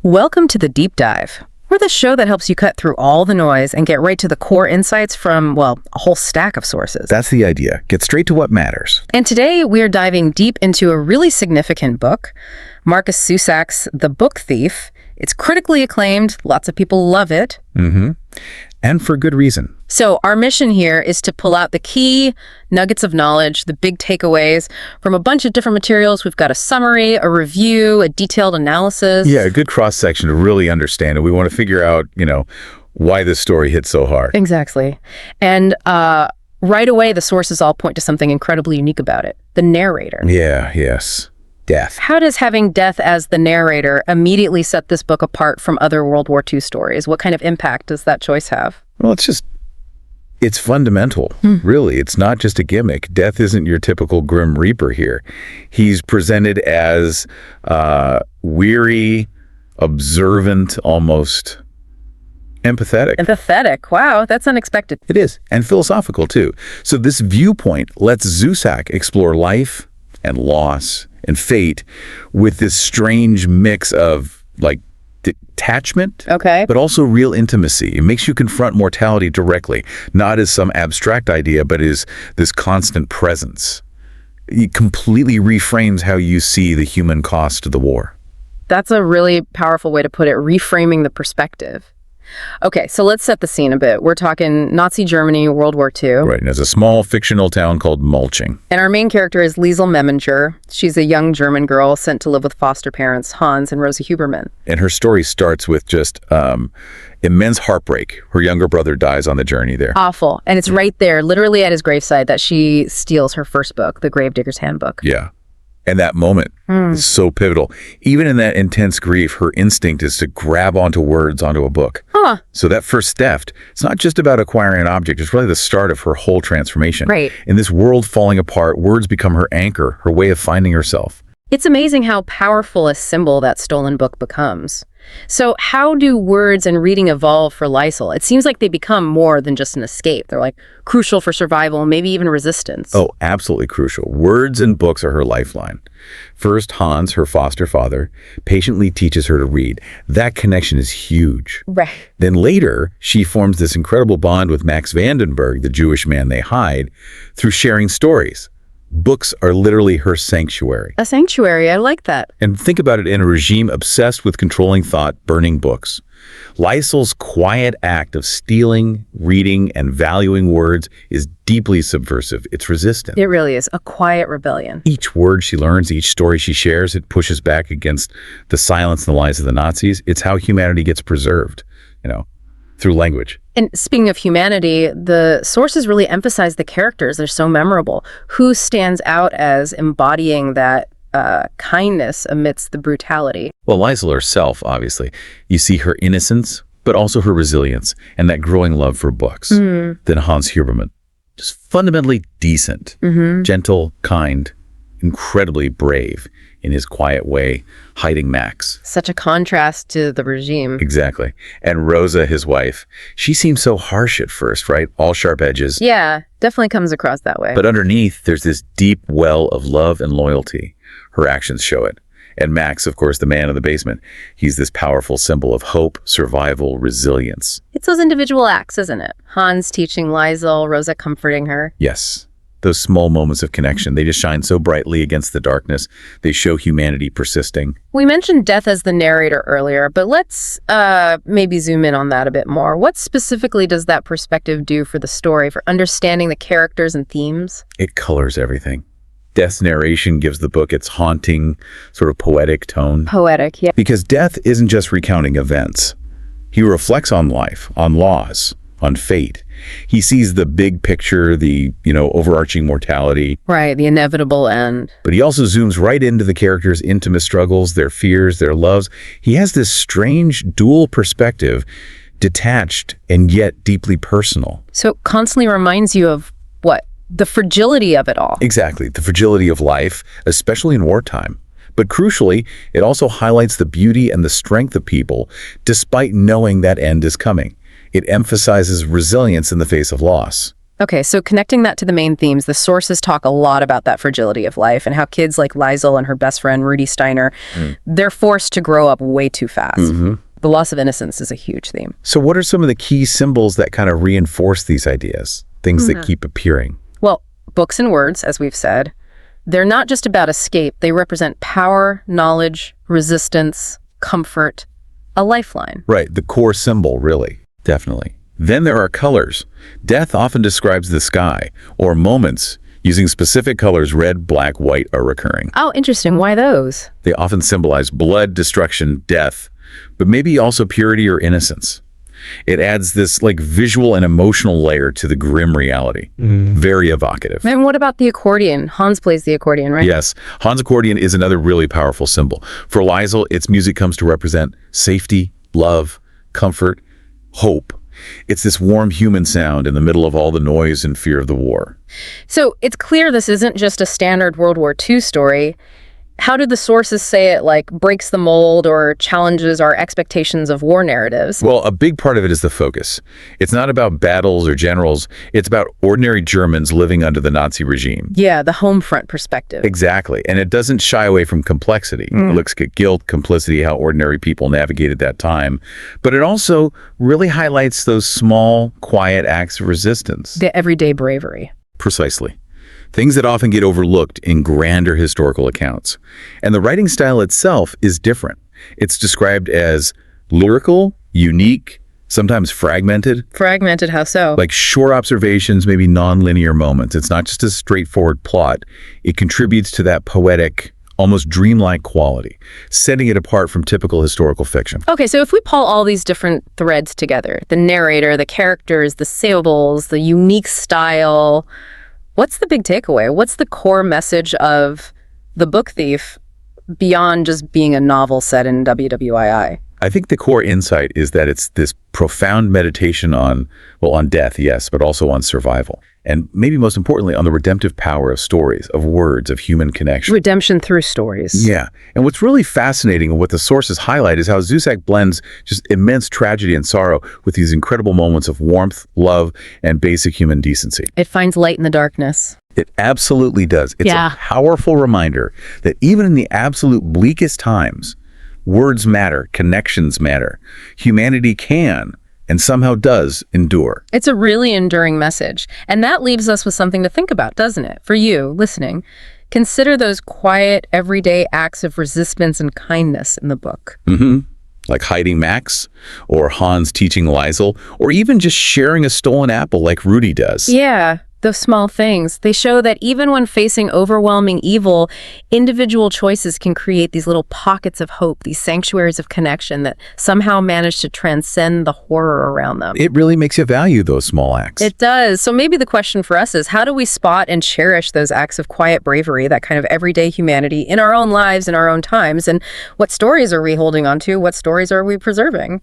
Welcome to the Deep Dive. We're the show that helps you cut through all the noise and get right to the core insights from, well, a whole stack of sources. That's the idea. Get straight to what matters. And today we are diving deep into a really significant book, Markus Zusak's The Book Thief. It's critically acclaimed. Lots of people love it. And for good reason. So our mission here is to pull out the key nuggets of knowledge, the big takeaways from a bunch of different materials. We've got a summary, a review, a detailed analysis. Yeah, a good cross-section to really understand it. We want to figure out, why this story hit so hard. Exactly. And right away, the sources all point to something incredibly unique about it, the narrator. Yes. Death. How does having death as the narrator immediately set this book apart from other World War II stories? What kind of impact does that choice have? Well, it's fundamental, really. It's not just a gimmick. Death isn't your typical Grim Reaper here. He's presented as weary, observant, almost empathetic. Empathetic. Wow, that's unexpected. It is, and philosophical, too. So this viewpoint lets Zusak explore life and loss and fate with this strange mix of, detachment, but also real intimacy. It makes you confront mortality directly, not as some abstract idea, but as this constant presence. It completely reframes how you see the human cost of the war. That's a really powerful way to put it, reframing the perspective. Okay, so let's set the scene a bit. We're talking Nazi Germany, World War II. Right, and there's a small fictional town called Mulching. And our main character is Liesel Meminger. She's a young German girl sent to live with foster parents, Hans and Rosa Huberman. And her story starts with just immense heartbreak. Her younger brother dies on the journey there. Awful. And it's right there, literally at his graveside, that she steals her first book, The Gravedigger's Handbook. Yeah. And that moment is so pivotal. Even in that intense grief, her instinct is to grab onto words, onto a book. So that first theft, it's not just about acquiring an object. It's really the start of her whole transformation. Right. In this world falling apart, words become her anchor, her way of finding herself. It's amazing how powerful a symbol that stolen book becomes. So how do words and reading evolve for Liesel? It seems like they become more than just an escape. They're crucial for survival, maybe even resistance. Oh, absolutely crucial. Words and books are her lifeline. First, Hans, her foster father, patiently teaches her to read. That connection is huge. Right. Then later, she forms this incredible bond with Max Vandenberg, the Jewish man they hide, through sharing stories. Books are literally her sanctuary. A sanctuary, I like that. And think about it in a regime obsessed with controlling thought, burning books. Liesel's quiet act of stealing, reading, and valuing words is deeply subversive. It's resistant. It really is. A quiet rebellion. Each word she learns, each story she shares, it pushes back against the silence and the lies of the Nazis. It's how humanity gets preserved, through language. And speaking of humanity, the sources really emphasize the characters. They're so memorable. Who stands out as embodying that kindness amidst the brutality? Well, Liesel herself, obviously. You see her innocence, but also her resilience and that growing love for books. Then Hans Huberman, just fundamentally decent, gentle, kind, incredibly brave in his quiet way, hiding Max. Such a contrast to the regime. Exactly. And Rosa, his wife, she seems so harsh at first, right? All sharp edges. Yeah, definitely comes across that way. But underneath, there's this deep well of love and loyalty. Her actions show it. And Max, of course, the man in the basement, he's this powerful symbol of hope, survival, resilience. It's those individual acts, isn't it? Hans teaching Liesel, Rosa comforting her. Yes. Those small moments of connection, they just shine so brightly against the darkness. They show humanity persisting. We mentioned death as the narrator earlier, but let's maybe zoom in on that a bit more. What specifically does that perspective do for the story, for understanding the characters and themes? It colors everything. Death's narration gives the book its haunting, sort of poetic tone. Poetic, yeah. Because death isn't just recounting events. He reflects on life, on laws, on fate. He sees the big picture, the, overarching mortality. Right, the inevitable end. But he also zooms right into the characters' intimate struggles, their fears, their loves. He has this strange dual perspective, detached and yet deeply personal. So it constantly reminds you of what? The fragility of it all. Exactly, the fragility of life, especially in wartime. But crucially, it also highlights the beauty and the strength of people, despite knowing that end is coming. It emphasizes resilience in the face of loss. Okay, so connecting that to the main themes, the sources talk a lot about that fragility of life and how kids like Liesel and her best friend Rudy Steiner, they're forced to grow up way too fast. The loss of innocence is a huge theme. So what are some of the key symbols that kind of reinforce these ideas, things that keep appearing? Well, books and words, as we've said, they're not just about escape. They represent power, knowledge, resistance, comfort, a lifeline. Right, the core symbol, really. Definitely. Then there are colors. Death often describes the sky, or moments using specific colors. Red, black, white are recurring. Oh, interesting. Why those? They often symbolize blood, destruction, death, but maybe also purity or innocence. It adds this like visual and emotional layer to the grim reality. Very evocative. And what about the accordion? Hans plays the accordion, right? Yes, Hans' accordion is another really powerful symbol. For Liesel, its music comes to represent safety, love, comfort, hope. It's this warm human sound in the middle of all the noise and fear of the war. So it's clear this isn't just a standard World War II story. How do the sources say it, like, breaks the mold or challenges our expectations of war narratives? Well, a big part of it is the focus. It's not about battles or generals. It's about ordinary Germans living under the Nazi regime. Yeah, the home front perspective. Exactly. And it doesn't shy away from complexity. It looks at guilt, complicity, how ordinary people navigated that time. But it also really highlights those small, quiet acts of resistance. The everyday bravery. Precisely. Things that often get overlooked in grander historical accounts. And the writing style itself is different. It's described as lyrical, unique, sometimes fragmented. Fragmented, how so? Like short observations, maybe non-linear moments. It's not just a straightforward plot. It contributes to that poetic, almost dreamlike quality, setting it apart from typical historical fiction. Okay, so if we pull all these different threads together, the narrator, the characters, the symbols, the unique style, what's the big takeaway? What's the core message of The Book Thief beyond just being a novel set in WWII? I think the core insight is that it's this profound meditation on death, yes, but also on survival. And maybe most importantly, on the redemptive power of stories, of words, of human connection. Redemption through stories. Yeah. And what's really fascinating and what the sources highlight is how Zusak blends just immense tragedy and sorrow with these incredible moments of warmth, love, and basic human decency. It finds light in the darkness. It absolutely does. It's a powerful reminder that even in the absolute bleakest times, words matter, connections matter. Humanity can and somehow does endure. It's a really enduring message. And that leaves us with something to think about, doesn't it? For you, listening, consider those quiet, everyday acts of resistance and kindness in the book. Like hiding Max, or Hans teaching Liesel, or even just sharing a stolen apple like Rudy does. Yeah. Those small things, they show that even when facing overwhelming evil, individual choices can create these little pockets of hope, these sanctuaries of connection that somehow manage to transcend the horror around them. It really makes you value those small acts. It does. So maybe the question for us is, how do we spot and cherish those acts of quiet bravery, that kind of everyday humanity in our own lives, in our own times? And what stories are we holding on to? What stories are we preserving?